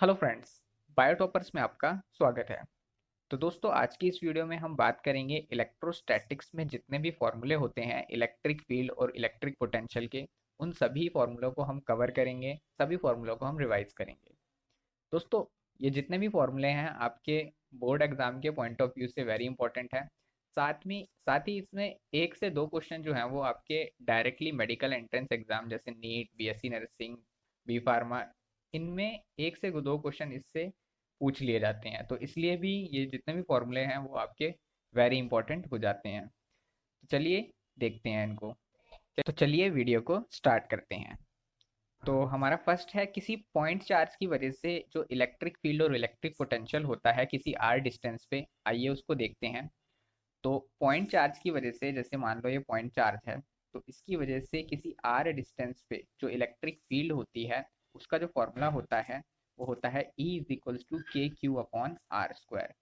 Hello friends, बायोटॉपर्स में आपका स्वागत है। तो दोस्तों, आज की इस वीडियो में हम बात करेंगे इलेक्ट्रोस्टैटिक्स में जितने भी फॉर्मूले होते हैं इलेक्ट्रिक फील्ड और इलेक्ट्रिक पोटेंशियल के, उन सभी फॉर्मूलों को हम कवर करेंगे, सभी फॉर्मूलों को हम रिवाइज करेंगे। दोस्तों, ये जितने भी फॉर्मूले हैं आपके बोर्ड एग्जाम के पॉइंट ऑफ व्यू से वेरी इंपॉर्टेंट है। साथ ही इसमें एक से दो क्वेश्चन जो हैं वो आपके डायरेक्टली मेडिकल एंट्रेंस एग्जाम जैसे NEET, BSc nursing, B pharma, इनमें एक से दो क्वेश्चन इससे पूछ लिए जाते हैं। तो इसलिए भी ये जितने भी फॉर्मूले हैं वो आपके वेरी इंपॉर्टेंट हो जाते हैं। तो चलिए देखते हैं इनको। तो चलिए वीडियो को स्टार्ट करते हैं। तो हमारा फर्स्ट है, किसी पॉइंट चार्ज की वजह से जो इलेक्ट्रिक फील्ड और इलेक्ट्रिक पोटेंशियल होता है किसी आर डिस्टेंस पे, आइए उसको देखते हैं। तो पॉइंट चार्ज की वजह से, जैसे मान लो ये पॉइंट चार्ज है, तो इसकी वजह से किसी आर डिस्टेंस पे जो इलेक्ट्रिक फील्ड होती है उसका जो फॉर्मूला होता है वो होता है E इज इक्वल्स टू के क्यू अपॉन आर स्क्वायर।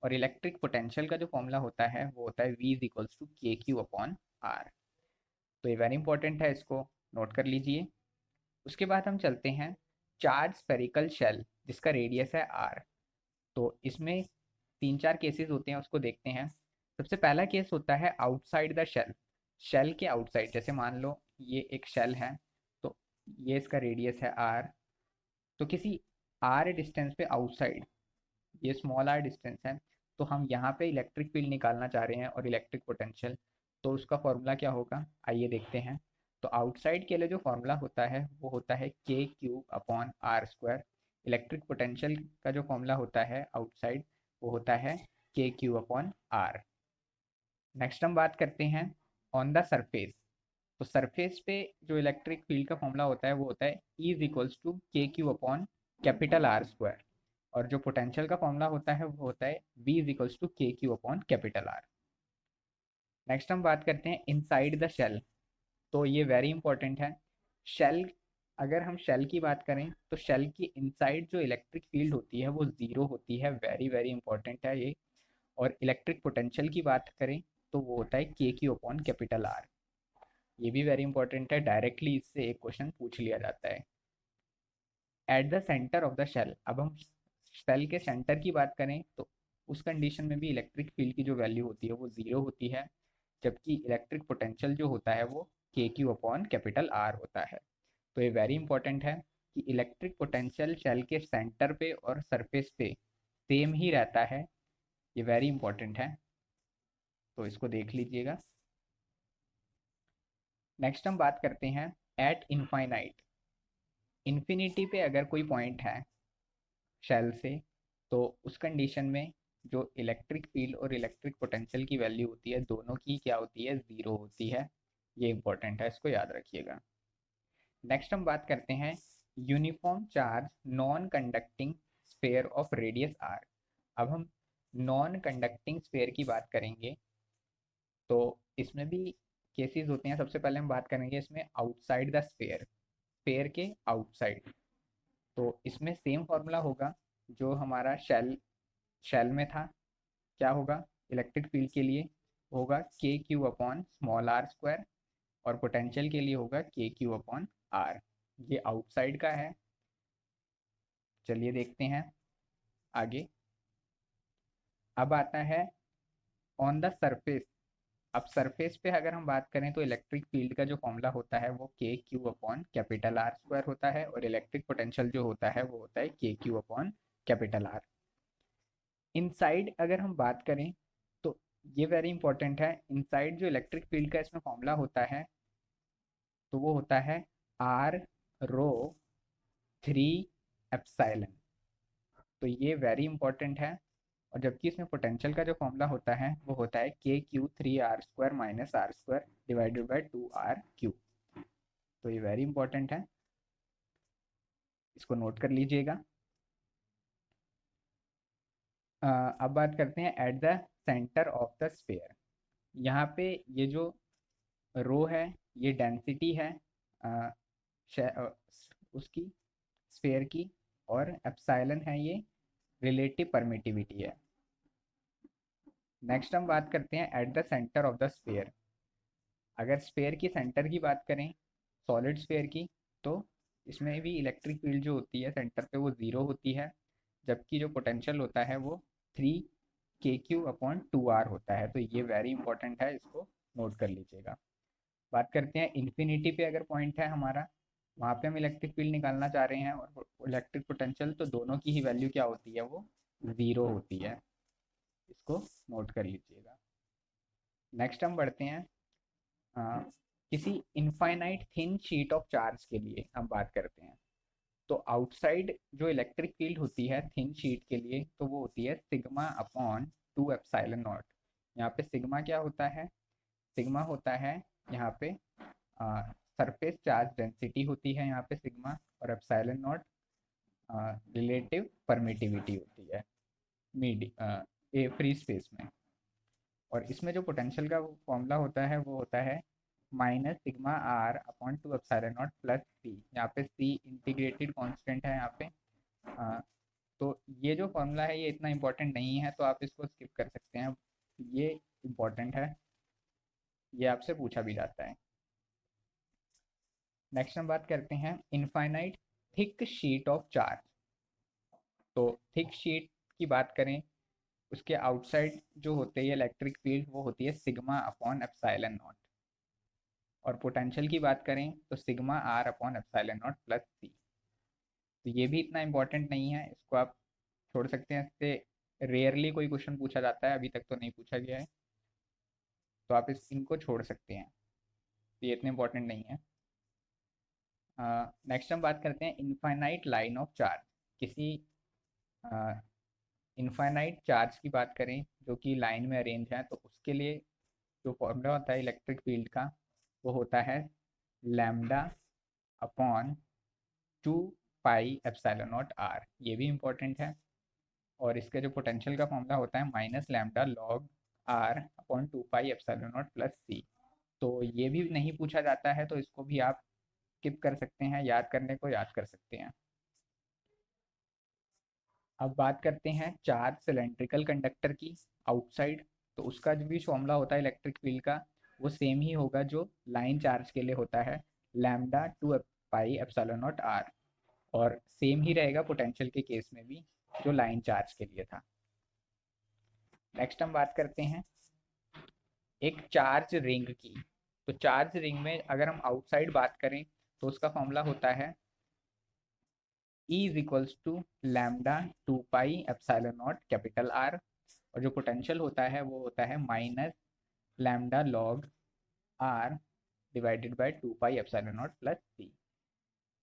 और इलेक्ट्रिक पोटेंशियल का जो फॉर्मूला होता है वो होता है V इज इक्वल्स टू के क्यू अपॉन आर। तो ये वेरी इंपॉर्टेंट है, इसको नोट कर लीजिए। उसके बाद हम चलते हैं चार्ज स्फेरिकल शेल जिसका रेडियस है आर। तो इसमें तीन चार केसेस होते हैं, उसको देखते हैं। सबसे पहला केस होता है आउटसाइड द शेल। शेल के आउटसाइड, जैसे मान लो ये एक शेल है, तो ये इसका रेडियस है आर। तो किसी आर डिस्टेंस पे आउटसाइड, ये स्मॉल आर डिस्टेंस है, तो हम यहाँ पे इलेक्ट्रिक फील्ड निकालना चाह रहे हैं और इलेक्ट्रिक पोटेंशियल। तो उसका फॉर्मूला क्या होगा, आइए देखते हैं। तो आउटसाइड के लिए जो फॉर्मूला होता है वो होता है K cube upon R square. Electric potential का जो फॉर्मूला होता है आउटसाइड वो होता है K cube upon are. Next हम बात करते हैं ऑन द सरफेस। तो सरफेस पे जो इलेक्ट्रिक फील्ड का फॉर्मूला होता है वो होता है E इज इक्वल्स टू के Q upon capital R square. और जो पोटेंशियल का फॉर्मूला होता है वो होता है V इज इक्वल्स टू के Q upon capital R. Next हम बात करते हैं इनसाइड द शेल। तो ये वेरी इंपॉर्टेंट है। शेल, अगर हम शेल की बात करें तो शेल की इनसाइड जो इलेक्ट्रिक फील्ड होती है वो जीरो होती है, वेरी वेरी इंपॉर्टेंट है ये। और इलेक्ट्रिक पोटेंशियल की बात करें तो वो होता है K Q upon capital R. ये भी वेरी इंपॉर्टेंट है, डायरेक्टली इससे एक क्वेश्चन पूछ लिया जाता है। At the centre of the shell, अब हम शेल के सेंटर की बात करें तो उस कंडीशन में भी इलेक्ट्रिक फील्ड की जो वैल्यू होती है वो जीरो होती है, जबकि इलेक्ट्रिक पोटेंशियल जो होता है वो के क्यू अपॉन कैपिटल आर होता है। तो ये वेरी इंपॉर्टेंट है कि इलेक्ट्रिक पोटेंशियल शेल के सेंटर पे और सरफेस पे सेम ही रहता है। ये वेरी इंपॉर्टेंट है, तो इसको देख लीजिएगा। नेक्स्ट हम बात करते हैं एट इनफाइनाइट। इन्फिनिटी पे अगर कोई पॉइंट है शेल से, तो उस कंडीशन में जो इलेक्ट्रिक फील्ड और इलेक्ट्रिक पोटेंशियल की वैल्यू होती है दोनों की क्या होती है, ज़ीरो होती है। ये इंपॉर्टेंट है, इसको याद रखिएगा। नेक्स्ट हम बात करते हैं uniform charge non conducting sphere of radius R. अब हम नॉन कंडक्टिंग स्फेयर की बात करेंगे, तो इसमें भी केसेस होते हैं। सबसे पहले हम बात करेंगे इसमें आउटसाइड द स्फेयर, स्फेयर के आउटसाइड। तो इसमें सेम फॉर्मूला होगा जो हमारा शेल शेल में था। क्या होगा, इलेक्ट्रिक फील्ड के लिए होगा K Q upon small R square, और पोटेंशियल के लिए होगा के क्यू अपॉन आर। ये आउटसाइड का है। चलिए देखते हैं आगे। अब आता है ऑन द सरफेस। अब सरफेस पे अगर हम बात करें तो इलेक्ट्रिक फील्ड का जो फॉर्मूला होता है वो के Q upon capital R square होता है, और इलेक्ट्रिक पोटेंशियल जो होता है वो होता है K Q upon capital R. Inside अगर हम बात करें तो ये वेरी इंपॉर्टेंट है। इनसाइड जो इलेक्ट्रिक फील्ड का इसमें फॉर्मूला होता है तो वो होता है आर रो थ्री एप्साइलन। तो ये वेरी इंपॉर्टेंट है। और जबकि इसमें पोटेंशियल का जो फॉर्मूला होता है वो होता है K Q three R square minus R square divided by two R Q. तो ये वेरी इंपॉर्टेंट है, इसको नोट कर लीजिएगा। अब बात करते हैं eight the centre of the sphere. यहाँ पे ये जो रो है ये डेंसिटी है अ, उसकी, स्फेयर की, और एप्सिलॉन है ये रिलेटिव परमिटिविटी है। नेक्स्ट हम बात करते हैं eight the centre of the sphere. अगर स्फेयर की सेंटर की बात करें, सॉलिड स्फेयर की, तो इसमें भी इलेक्ट्रिक फील्ड जो होती है सेंटर पे वो ज़ीरो होती है, जबकि जो पोटेंशियल होता है वो 3 KQ/2R होता है। तो ये वेरी इंपॉर्टेंट है, इसको नोट कर लीजिएगा। बात करते हैं इन्फिनिटी पे, अगर पॉइंट है हमारा, वहाँ पे हम इलेक्ट्रिक फील्ड निकालना चाह रहे हैं और इलेक्ट्रिक पोटेंशियल, तो दोनों की ही वैल्यू क्या होती है, वो ज़ीरो होती है। इसको नोट कर लीजिएगा। नेक्स्ट हम बढ़ते हैं किसी infinite thin sheet of charge के लिए हम बात करते हैं। तो आउटसाइड जो इलेक्ट्रिक फील्ड होती है थिन शीट के लिए, तो वो होती है σ/2ε0। यहाँ पे सिग्मा क्या होता है, सिग्मा होता है यहाँ पे सरफेस चार्ज डेंसिटी होती है यहाँ पे सिग्मा, और एप्सिलॉन नॉट रिलेटिव परमिटिविटी होती है ए फ्री स्पेस में। और इसमें जो पोटेंशियल का फॉर्मूला होता है वो होता है -σR/2ε0 प्लस सी। यहाँ पे सी इंटीग्रेटेड कांस्टेंट है यहाँ पे। तो ये जो फॉर्मूला है ये इतना इम्पोर्टेंट नहीं है, तो आप इसको स्किप कर सकते हैं। ये इम्पोर्टेंट है, ये आपसे पूछा भी जाता है। नेक्स्ट हम बात करते हैं infinite thick sheet of charge. तो थिक शीट की बात करें, उसके आउटसाइड जो होते हैं इलेक्ट्रिक फील्ड वो होती है σ/ε0। और पोटेंशियल की बात करें तो σR/ε0 प्लस सी। तो ये भी इतना इम्पोर्टेंट नहीं है, इसको आप छोड़ सकते हैं। इससे रेयरली कोई क्वेश्चन पूछा जाता है, अभी तक तो नहीं पूछा गया है, तो आप इनको छोड़ सकते हैं, तो ये इतने इम्पोर्टेंट नहीं है। नेक्स्ट हम बात करते हैं इनफाइनाइट लाइन ऑफ चार्ज। किसी इनफाइनाइट चार्ज की बात करें जो कि लाइन में अरेंज है, तो उसके लिए जो फॉर्मूला होता है इलेक्ट्रिक फील्ड का वो होता है λ/2πε0R। ये भी इम्पोर्टेंट है। और इसके जो पोटेंशियल का फॉर्मूला होता है -λ/R/2πε0 प्लस सी। तो ये भी नहीं पूछा जाता है, तो इसको भी आप स्किप कर सकते हैं, याद करने को याद कर सकते हैं। अब बात करते हैं चार्ज सिलेंड्रिकल कंडक्टर की आउटसाइड। तो उसका जो भी फॉर्मूला होता है इलेक्ट्रिक फील्ड का वो सेम ही होगा जो लाइन चार्ज के लिए होता है, λ/2πε0R। और सेम ही रहेगा पोटेंशियल के केस में भी जो लाइन चार्ज के लिए था। नेक्स्ट हम बात करते हैं एक चार्ज रिंग की। तो चार्ज रिंग में अगर हम आउटसाइड बात करें तो उसका फॉर्मूला होता है E=λ/2πε0R। और जो पोटेंशियल होता है वो होता है -λ/R/2πε0 प्लस सी।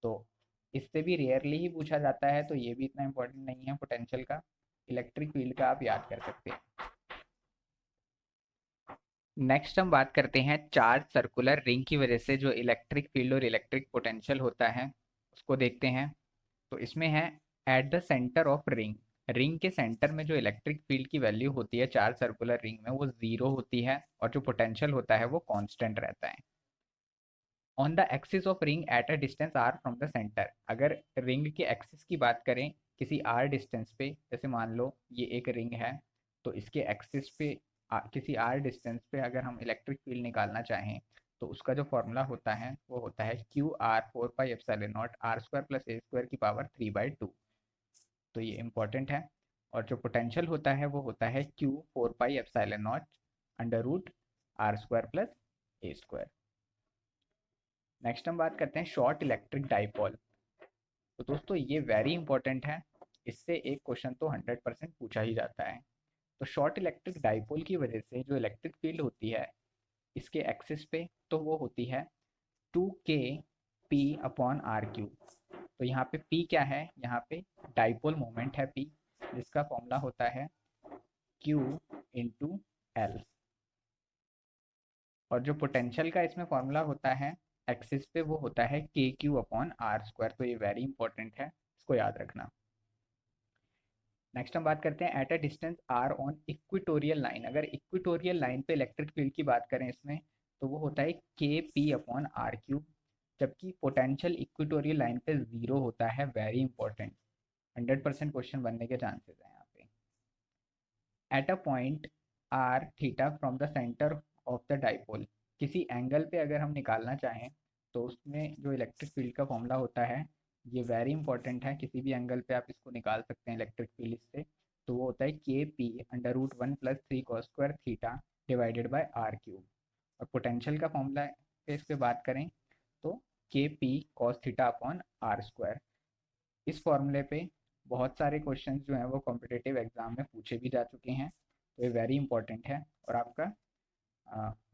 तो इससे भी रेयरली ही पूछा जाता है, तो ये भी इतना इम्पोर्टेंट नहीं है पोटेंशियल का। इलेक्ट्रिक फील्ड का आप याद कर सकते हैं। नेक्स्ट हम बात करते हैं चार्ज सर्कुलर रिंग की वजह से जो इलेक्ट्रिक फील्ड और इलेक्ट्रिक पोटेंशियल होता है उसको देखते हैं। तो इसमें है at the centre of ring. Ring के सेंटर में जो इलेक्ट्रिक फील्ड की वैल्यू होती है चार्ज सर्कुलर रिंग में वो ज़ीरो होती है, और जो पोटेंशियल होता है वो कांस्टेंट रहता है। On the axis of ring at a distance R from the centre. अगर रिंग के एक्सिस की बात करें किसी आर डिस्टेंस पे, जैसे मान लो ये एक रिंग है, तो इसके एक्सिस पे किसी आर डिस्टेंस पे अगर हम इलेक्ट्रिक फील्ड निकालना चाहें तो उसका जो फॉर्मूला होता है वो होता है QR/4πε0R² + a² की पावर 3/2। तो ये इंपॉर्टेंट है। और जो पोटेंशियल होता है वो होता है Q4πε0√R² + a²। नेक्स्ट हम बात करते हैं शॉर्ट इलेक्ट्रिक डाइपोल। तो दोस्तों ये वेरी इंपॉर्टेंट है, इससे एक क्वेश्चन तो 100% पूछा ही जाता है। तो शॉर्ट इलेक्ट्रिक डाइपोल की वजह से जो इलेक्ट्रिक फील्ड होती है इसके एक्सिस पे, तो वो होती है 2Kp/R³। तो यहाँ पे P क्या है, यहाँ पे डाइपोल मोमेंट है P, जिसका फॉर्मूला होता है Q×L। और जो पोटेंशियल का इसमें फॉर्मूला होता है एक्सिस पे वो होता है KQ/R²। तो ये वेरी इंपॉर्टेंट है, इसको याद रखना। नेक्स्ट हम बात करते हैं eight a distance R on equatorial line. अगर इक्विटोरियल लाइन पे इलेक्ट्रिक फील्ड की बात करें इसमें, तो वो होता है Kp/R³। जबकि पोटेंशियल इक्विटोरियल लाइन पे ज़ीरो होता है, वेरी इंपॉर्टेंट, 100% क्वेश्चन बनने के चांसेस हैं यहाँ पे। At a point R theta from the centre of the dipole. किसी एंगल पे अगर हम निकालना चाहें तो उसमें जो इलेक्ट्रिक फील्ड का फॉर्मूला होता है ये वेरी इंपॉर्टेंट है, किसी भी एंगल पे आप इसको निकाल सकते हैं इलेक्ट्रिक फील्ड से। तो वो होता है K P under root 1+3 cos² theta divided by R cube. और पोटेंशियल का फॉर्मूला इस पे बात करें तो K P cos theta upon R square. इस फॉर्मूले पे बहुत सारे क्वेश्चन जो हैं वो कॉम्पिटिटिव एग्जाम में पूछे भी जा चुके हैं, तो ये वेरी इंपॉर्टेंट है और आपका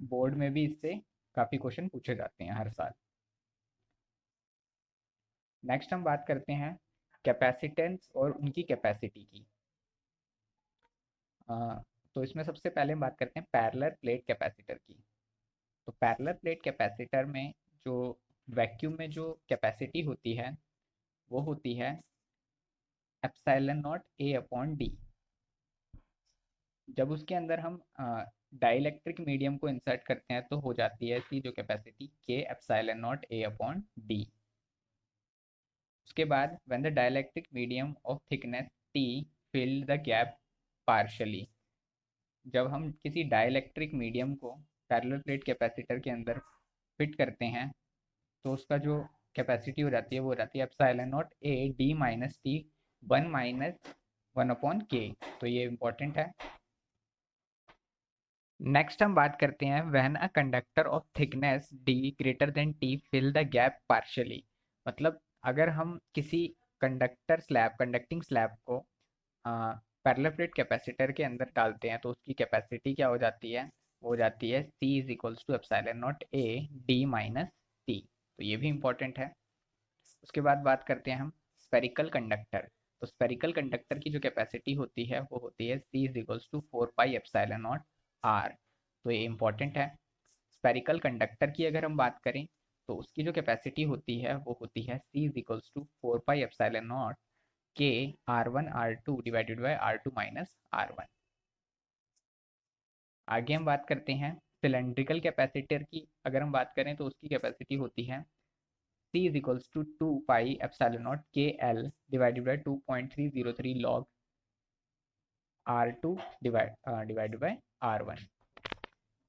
बोर्ड में भी इससे काफ़ी क्वेश्चन पूछे जाते हैं हर साल। नेक्स्ट हम बात करते हैं कैपेसिटेंस और उनकी कैपेसिटी की। तो इसमें सबसे पहले हम बात करते हैं पैरेलल प्लेट कैपेसिटर की। तो पैरेलल प्लेट कैपेसिटर में जो वैक्यूम में जो कैपेसिटी होती है वो होती है epsilon nought A upon D. जब उसके अंदर हम डाइलेक्ट्रिक मीडियम को इंसर्ट करते हैं तो हो जाती है इसकी जो capacity K epsilon nought A upon D. उसके बाद when the dielectric medium of thickness T fill the gap partially, जब हम किसी डाइलेक्ट्रिक मीडियम को पैरेलल प्लेट कैपेसिटर के अंदर फिट करते हैं तो उसका जो कैपेसिटी हो जाती है वो हो जाती है epsilon nought A D minus T 1 - 1/k। तो ये इंपॉर्टेंट है। नेक्स्ट हम बात करते हैं when a conductor of thickness D greater than T fill the gap partially. मतलब अगर हम किसी कंडक्टिंग स्लैब को पैरेलल प्लेट कैपेसिटर के अंदर डालते हैं तो उसकी कैपेसिटी क्या हो जाती है, वो हो जाती है C is equals to epsilon nought A D minus T. तो ये भी इंपॉर्टेंट है। उसके बाद बात करते हैं हम स्फेरिकल कंडक्टर। तो स्फेरिकल कंडक्टर की जो कैपेसिटी होती है वो होती है C is equals to 4 pi epsilon nought R. तो ये इंपॉर्टेंट है। स्फेरिकल कंडक्टर की अगर हम बात करें तो उसकी जो कैपेसिटी होती है वो होती है C is equals to 4 pi epsilon not K R1 R2 divided by R2 minus R1। आगे हम बात करते हैं सिलेंड्रिकल कैपेसिटर की। अगर हम बात करें तो उसकी कैपेसिटी होती है C is equals to 2 pi epsilon not के L divided by 2.303 log R2 divided by R1।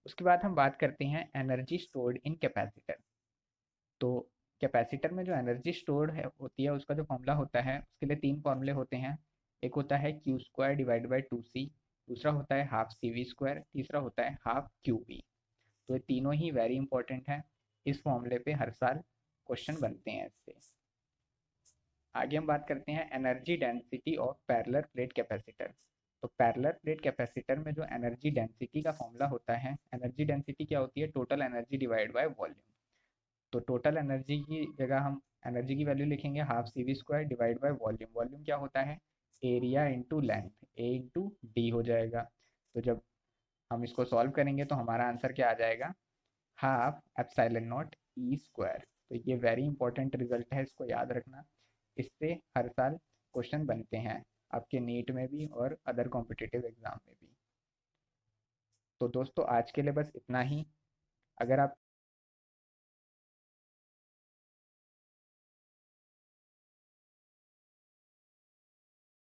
उसके बाद हम बात करते हैं एनर्जी स्टोर्ड इन कैपेसिटर। तो कैपेसिटर में जो एनर्जी स्टोर्ड है होती है उसका जो फॉर्मूला होता है उसके लिए तीन फॉर्मूले होते हैं। एक होता है Q² डिवाइड बाई 2C, दूसरा होता है हाफ CV², तीसरा होता है हाफ QV। तो ये तीनों ही वेरी इंपॉर्टेंट है। इस फॉर्मूले पे हर साल क्वेश्चन बनते हैं इससे। आगे हम बात करते हैं energy density of parallel plate capacitor. तो पैरेलल प्लेट कैपेसिटर में जो एनर्जी डेंसिटी का फॉर्मूला होता है, एनर्जी डेंसिटी क्या होती है, total energy divide by volume. तो टोटल एनर्जी की जगह हम एनर्जी की वैल्यू लिखेंगे ½ CV² divide by volume. Volume क्या होता है, एरिया इंटू लेंथ, ए इंटू डी हो जाएगा। तो जब हम इसको सॉल्व करेंगे तो हमारा आंसर क्या आ जाएगा, ½ एप्सिलॉन नॉट E²। तो ये वेरी इंपॉर्टेंट रिजल्ट है, इसको याद रखना। इससे हर साल क्वेश्चन बनते हैं आपके नीट में भी और अदर कॉम्पिटिटिव एग्जाम में भी। तो दोस्तों आज के लिए बस इतना ही। अगर आप